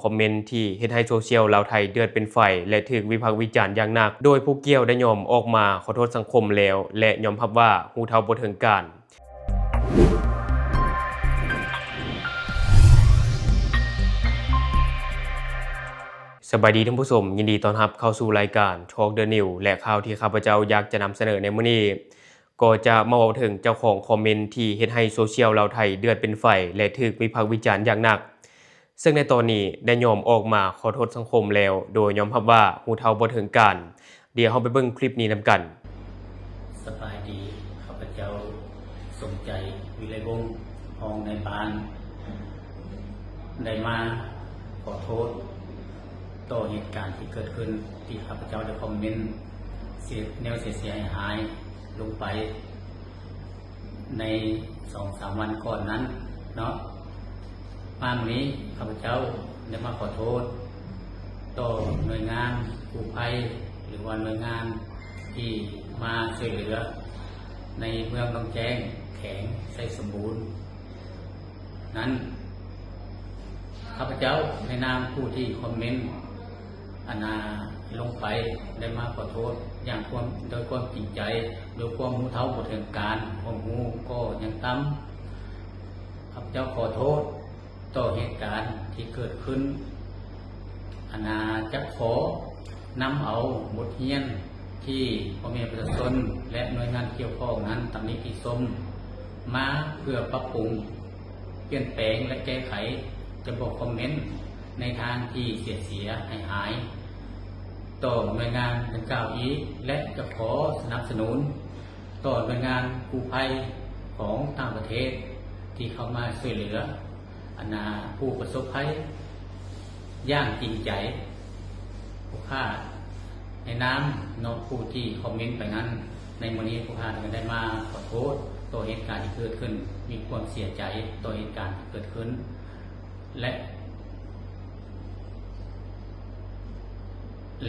คอมเมนต์ที่เฮ็ดให้โซเชียลลาวไทยเดือดเป็นไฟและถูกวิพากษ์วิจารณ์อย่างหนักโดยผู้เกี่ยวได้ยอมออกมาขอโทษสังคมแล้วและยอมรับว่าฮู้เท่าบ่ถึงการสบายดีท่านผู้ชมยินดีต้อนรับเข้าสู่รายการ Talk the New และข่าวที่ข้าพเจ้าอยากจะนำเสนอในมื้อนี้ก็จะมาเว้าถึงเจ้าของคอมเมนต์ที่เฮ็ดให้โซเชียลลาวไทยเดือดเป็นไฟและถูกวิพากษ์วิจารณ์อย่างหนักซึ่งในตอนนี้ได้ยอมออกมาขอโทษสังคมแล้วโดยยอมรับว่าฮู้เท่าบ่ถึงการเดี๋ยวเราไปเบิ่งคลิปนี้นำกันสบายดีข้าพเจ้าสมใจวิไลวงศ์ห้องในบ้านได้มาขอโทษต่อเหตุการณ์ที่เกิดขึ้นที่ข้าพเจ้าได้คอมเมนต์เสียหายลงไปใน 2-3 วันก่อนนั้นเนาะมาวันนี้ข้าพเจ้าได้มาขอโทษต่อหน่วยงานกู้ภัยหรือว่าหน่วยงานที่มาช่วยเหลือในเมืองบางแจ้งแข็งไสสมบูรณ์นั้นข้าพเจ้าในนามผู้ที่คอมเมนต์ลงไปได้มาขอโทษอย่างโดยความจริงใจโดยความรู้เท่าบ่ถึงการความรู้ก็ยังต่ำข้าพเจ้าขอโทษต่อเหตุการณ์ที่เกิดขึ้นจะขอนำเอาบทเรียนที่พ่อแม่ประชาชนและหน่วยงานเกี่ยวข้องนั้นตำหนิติชมมาเพื่อปรับปรุงเปลี่ยนแปลงและแก้ไขจะบอกคอมเมนต์ในทางที่เสียหายต่อหน่วยงานดังกล่าวอีกและจะขอสนับสนุนต่อหน่วยงานกู้ภัยของต่างประเทศที่เข้ามาช่วยเหลือผู้ประสบภัยอย่างจริงใจผู้ค่าในน้ำนอกผู้ที่คอมเมนต์ไปนั้นในวันนี้ผู้ค่าได้มาขอโทษต่อเหตุการณ์ที่เกิดขึ้นมีความเสียใจต่อเหตุการณ์ที่เกิดขึ้นแ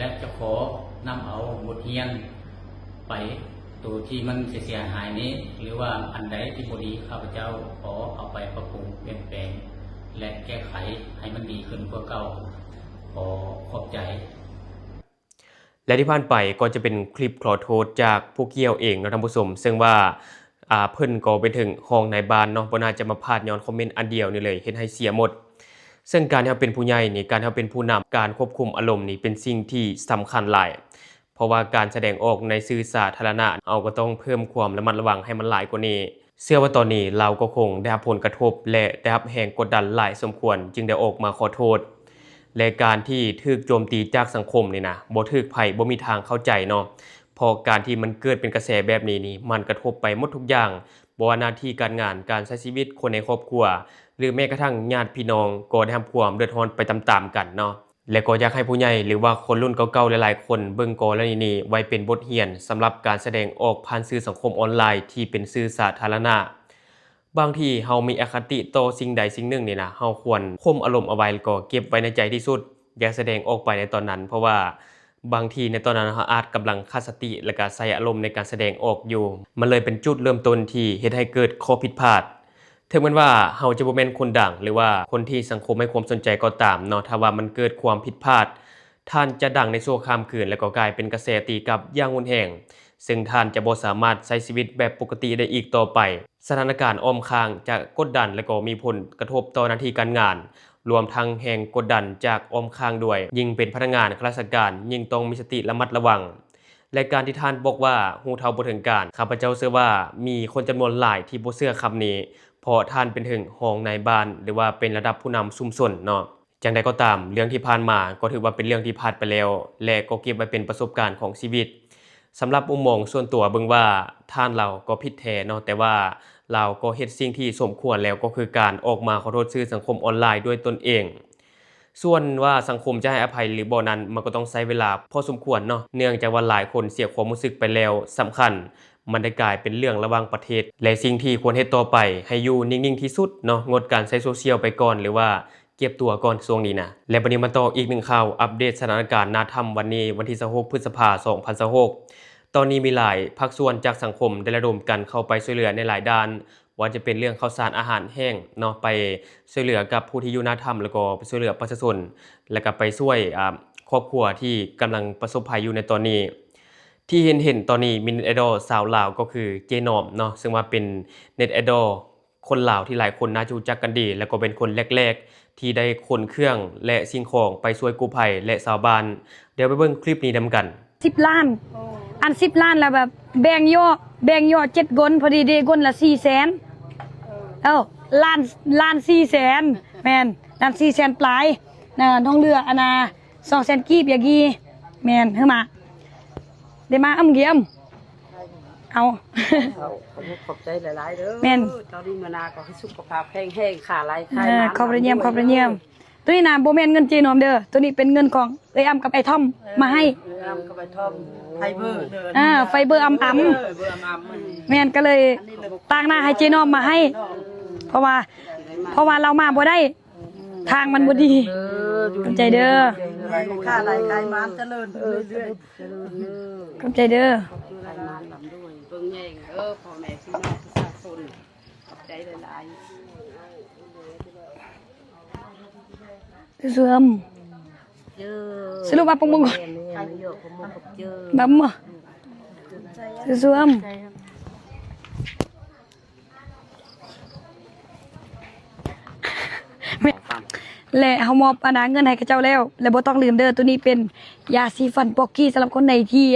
ละจะขอนำเอาบทเรียนไปตัวที่มันเสียหายนี้หรือว่าอันใดที่บ่ดีข้าพเจ้าขอเอาไปปรับปรุงเปลี่ยนแปลงและแก้ไขให้มันดีขึ้นกว่าเก่าขอขอบใจและที่ผ่านไปก็จะเป็นคลิปขอโทษจากผู้เกี่ยวเองนะท่านผู้ชมซึ่งว่าเพิ่นก็ไปถึงห้องในบ้านเนาะบ่น่าจะมาพาดย้อนคอมเมนต์อันเดียวนี่เลยเฮ็ดให้เสียหมดซึ่งการที่เราเป็นผู้ใหญ่นี่การที่เราเป็นผู้นำการควบคุมอารมณ์นี่เป็นสิ่งที่สำคัญหลายเพราะว่าการแสดงออกในสื่อสาธารณะเอาก็ต้องเพิ่มความระมัดระวังให้มันหลายกว่านี้เชื่อว่าตอนนี้เราก็คงได้รับผลกระทบและได้รับแรงกดดันหลายสมควรจึงได้ออกมาขอโทษและการที่ถูกโจมตีจากสังคมนี่นะบ่ถูกไผบ่มีทางเข้าใจเนาะพอการที่มันเกิดเป็นกระแสแบบนี้นี่มันกระทบไปหมดทุกอย่างบ่ว่าหน้าที่การงานการใช้ชีวิตคนในครอบครัวหรือแม้กระทั่งญาติพี่น้องก็ได้รับความเดือดร้อนไปตามๆกันเนาะและก็อยากให้ผู้ใหญ่หรือว่าคนรุ่นเก่าๆหลายๆคนเบิ่งกรณีนี้ไว้เป็นบทเรียนสำหรับการแสดงออกผ่านสื่อสังคมออนไลน์ที่เป็นสื่อสาธารณะบางทีเฮามีอคติต่อสิ่งใดสิ่งหนึ่งนี่นะเฮาควรข่มอารมณ์เอาไว้แล้วก็เก็บไว้ในใจที่สุดอย่าแสดงออกไปในตอนนั้นเพราะว่าบางทีในตอนนั้นเฮาอาจกำลังขาดสติและก็ใส่อารมณ์ในการแสดงออกอยู่มันเลยเป็นจุดเริ่มต้นที่เฮ็ดให้เกิดข้อผิดพลาดถึงแม้ว่าเฮาจะบ่แม่นคนดังหรือว่าคนที่สังคมให้ความสนใจก็ตามเนาะถ้าว่ามันเกิดความผิดพลาดท่านจะดังในชั่วข้ามคืนแล้วก็กลายเป็นกระแสตีกลับอย่างรุนแรงซึ่งท่านจะบ่สามารถใช้ชีวิตแบบปกติได้อีกต่อไปสถานการณ์อ้อมข้างจะกดดันและก็มีผลกระทบต่อหน้าที่การงานรวมทั้งแรงกดดันจากอ้อมข้างด้วยยิ่งเป็นพนักงานข้าราชการยิ่งต้องมีสติระมัดระวังและการที่ท่านบอกว่าฮู้เท่าบ่ถึงการข้าพเจ้าเชื่อว่ามีคนจำนวนหลายที่บ่เชื่อคำนี้เพราะท่านเป็นถึงรองนายบ้านหรือว่าเป็นระดับผู้นำชุมชนเนาะจังใดก็ตามเรื่องที่ผ่านมาก็ถือว่าเป็นเรื่องที่ผ่านไปแล้วและก็เก็บไว้เป็นประสบการณ์ของชีวิตสำหรับมุมมองส่วนตัวเบิ่งว่าท่านเราก็ผิดแท้เนาะแต่ว่าเราก็เฮ็ดสิ่งที่สมควรแล้วก็คือการออกมาขอโทษสื่อสังคมออนไลน์ด้วยตนเองส่วนว่าสังคมจะให้อภัยหรือบ่นั้นมันก็ต้องใช้เวลาพอสมควรเนาะเนื่องจากว่าหลายคนเสียความรู้สึกไปแล้วสำคัญมันได้กลายเป็นเรื่องระหว่างประเทศและสิ่งที่ควรเฮ็ดต่อไปให้อยู่นิ่งๆที่สุดเนาะงดการใช้โซเชียลไปก่อนหรือว่าเก็บตัวก่อนช่วงนี้นะและบัดนี้มาต่ออีก1ข่าวอัปเดตสถานการณ์นาธรรมวันนี้วันที่26พฤษภาคม2026ตอนนี้มีหลายภาคส่วนจากสังคมได้ระดมกันเข้าไปช่วยเหลือในหลายด้าน ว่าจะเป็นเรื่องข้าวสารอาหารแห้งเนาะไปช่วยเหลือกับผู้ที่อยู่หน้าถ้ำแล้วก็ไปช่วยเหลือประชาชนแล้วก็ไปช่วยครอบครัวที่กำลังประสบภัยอยู่ในตอนนี้ที่เห็นตอนนี้มีเน็ตไอดอลสาวลาวก็คือเจนอมเนาะซึ่งว่าเป็นเน็ตไอดอลคนลาวที่หลายคนน่าจะรู้จักกันดีแล้วก็เป็นคนแรกๆที่ได้ขนเครื่องและสิ่งของไปช่วยกู้ภัยและชาวบ้านเดี๋ยวไปเบิ่งคลิปนี้นำกัน10 ล้านอัน10 ล้านแล้วแบบแบ่งย่อ7กนพอดีเดกนละ400,000ล้าน 400,000แม่นล้าน 400,000 ปลายท้องเรืออันน่ะ200,000กีบอย่างงี้แม่นเฮามาได้มาเยี่ยมเอาขอบใจหลายๆเด้อ แม่นตอนนี้มานาก็ให้สุขภาพแข็งแรงขาหลายคายขอบพระเยี่ยมตัวนี้น่ะบ่แม่นเงินเจนอมเด้อตัวนี้เป็นเงินของเอ้ยอ้ำกับไอ้ทอมมาให้อ้ำกับไอ้ทอมไฟเบอร์ไฟเบอร์อ้ำแม่นก็เลยตั้งหน้าให้เจนอมมาให้เพราะว่าเรามาบ่ได้ทางมันบ่ดีขอบใจเด้อค่าหลายคายมันเจริญเรื่อยขอบใจเด้อเบิ่งแย่งพ่อแม่พี่น้องประชาชนขอบใจหลายเสื่อมสรุปว่าปงมงบัมเสื่อมและเฮามอบเงินให้กับเจ้าแล้วและบ่ต้องลืมเด้อตัวนี้เป็นยาสีฟันปอกกี้สำหรับคนใดที่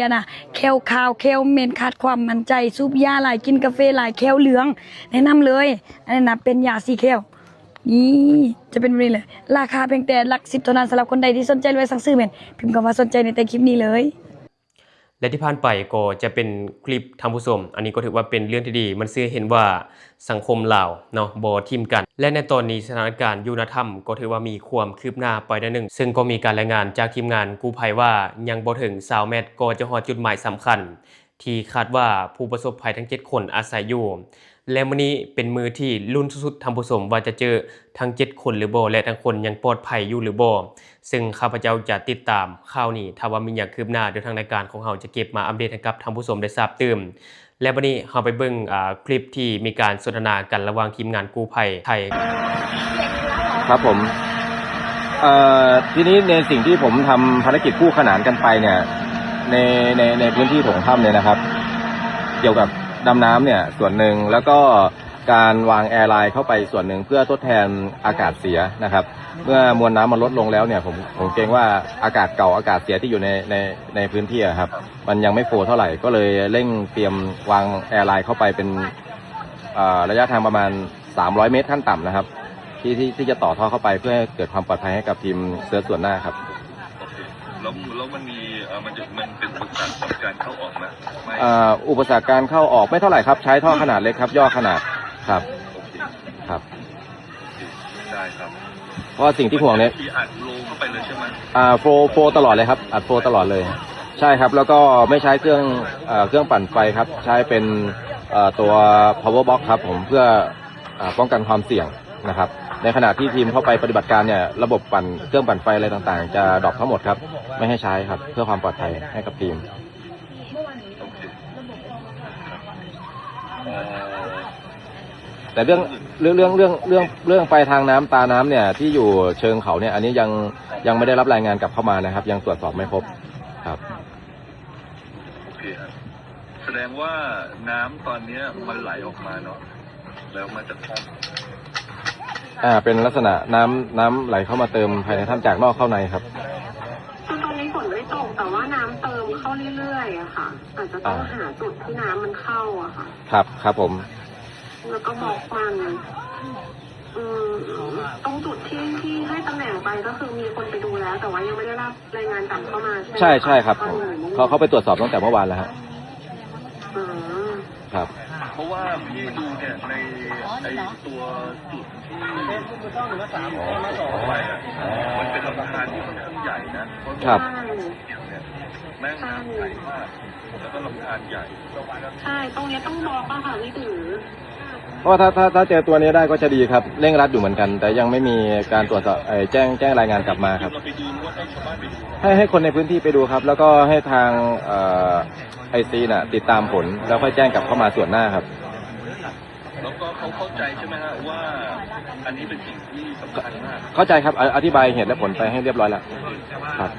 แคลขาวแคลเหม็นขาดความมั่นใจสูบยาหลายกินกาแฟหลายแคลเหลืองแนะนำเลยอันนั้นเป็นยาสีแคลนี่จะเป็นแบบนี้เลยราคาเพียงแต่หลัก10เท่านั้นสำหรับคนใดที่สนใจไว้สั่งซื้อแม่นพิมพ์คำว่าสนใจในใต้คลิปนี้เลยและที่ผ่านไปก็จะเป็นคลิปทางผู้ชมอันนี้ก็ถือว่าเป็นเรื่องที่ดีมันสื่อเห็นว่าสังคมลาวเนาะบ่ทิมกันและในตอนนี้สถานการณ์อยู่ณถ้ำก็ถือว่ามีความคืบหน้าไปได้นึงซึ่งก็มีการรายงานจากทีมงานกู้ภัยว่ายังบ่ถึง20เมตรก็จะฮอดจุดหมายสำคัญที่คาดว่าผู้ประสบภัยทั้ง7คนอาศัยอยู่และมื้อนี้เป็นมือที่ลุ้นสุดๆทางผู้ชมว่าจะเจอทั้ง7คนหรือบ่และทั้งคนยังปลอดภัยอยู่หรือบ่ซึ่งข้าพเจ้าจะติดตามข่าวนี้ถ้าว่ามีอย่างคืบหน้าเดี๋ยวทางรายการของเราจะเก็บมาอัปเดตให้กับทางผู้ชมได้ทราบตื่นและวันนี้เราไปเบิ่งคลิปที่มีการสนทนากันระหว่างทีมงานกู้ภัยไทยครับผมทีนี้ในสิ่งที่ผมทำภารกิจคู่ขนานกันไปเนี่ยในพื้นที่โถงถ้ำเนี่ยนะครับเกี่ยวกับดำน้ำเนี่ยส่วนหนึ่งแล้วก็การวางแอร์ไลน์เข้าไปส่วนหนึ่งเพื่อทดแทนอากาศเสียนะครับเมื่อมวลน้ำมันลดลงแล้วเนี่ยผมเกรงว่าอากาศเก่าอากาศเสียที่อยู่ในพื้นที่ครับมันยังไม่โฟเท่าไหร่ก็เลยเร่งเตรียมวางแอร์ไลน์เข้าไปเป็นระยะทางประมาณ300 เมตรขั้นต่ำนะครับที่จะต่อท่อเข้าไปเพื่อให้เกิดความปลอดภัยให้กับทีมเสือส่วนหน้าครับแล้วมันมีมันเป็นอุปสรรคต่อการเข้าออกนะอุปสรรคการเข้าออกไม่เท่าไหร่ครับใช้ท่อขนาดเล็กครับย่อขนาดครับครับได้ครับเพราะสิ่งที่ห่วงเนี่ยอัดโลเข้าไปเลยใช่ไหมโฟตลอดเลยครับอัดโฟตลอดเลยใช่ครับแล้วก็ไม่ใช้เครื่องปั่นไฟครับใช้เป็นตัว power box ครับผมเพื่อป้องกันความเสี่ยงนะครับในขณะที่ทีมเข้าไปปฏิบัติการเนี่ยระบบเครื่องปั่นไฟอะไรต่างๆจะดรอปทั้งหมดครับไม่ให้ใช้ครับเพื่อความปลอดภัยให้กับทีมแต่เรื่องไปทางน้ำตาน้ำเนี่ยที่อยู่เชิงเขาเนี่ยอันนี้ยังไม่ได้รับรายงานกลับเข้ามานะครับยังตรวจสอบไม่พบครับโอเคครับแสดงว่าน้ำตอนนี้มันไหลออกมาเนาะแล้วมาจากถ้ำเป็นลักษณะน้ำไหลเข้ามาเติมภายในถ้ำจากนอกเข้าในครับคือตอนนี้ฝนไม่ตกแต่ว่าน้ำเติมเข้าเรื่อยๆอะค่ะอาจจะต้องหาจุดที่น้ำมันเข้าอะค่ะครับผมแล้วก็บอกมันตรงจุดที่ให้ตำแหน่งไปก็คือมีคนไปดูแล้วแต่ว่ายังไม่ได้รับรายงานกลับเข้ามาใช่ครับเขาไปตรวจสอบตั้งแต่เมื่อวานแล้วฮะครับเพราะว่าพี่ดูเนี่ยในตัวจุดที่มันเป็นลำธารที่ค่อนข้างใหญ่นะครับแม่งน้ำใหญ่มากแล้วก็ลำธารใหญ่ใช่ตรงนี้ต้องบอกว่าค่ะนี่ถือเพราะถ้าเจอตัวนี้ได้ก็จะดีครับเร่งรัดอยู่เหมือนกันแต่ยังไม่มีการตรวจสอบแจ้งรายงานกลับมาครับให้คนในพื้นที่ไปดูครับแล้วก็ให้ทางICน่ะติดตามผลแล้วค่อยแจ้งกลับเข้ามาส่วนหน้าครับแล้วก็เขา เข้าใจใช่ไหมฮะว่าอันนี้เป็นสิ่งที่สำคัญมาก เข้าใจครับอธิบายเหตุและผลไปให้เรียบร้อยแล้วครับ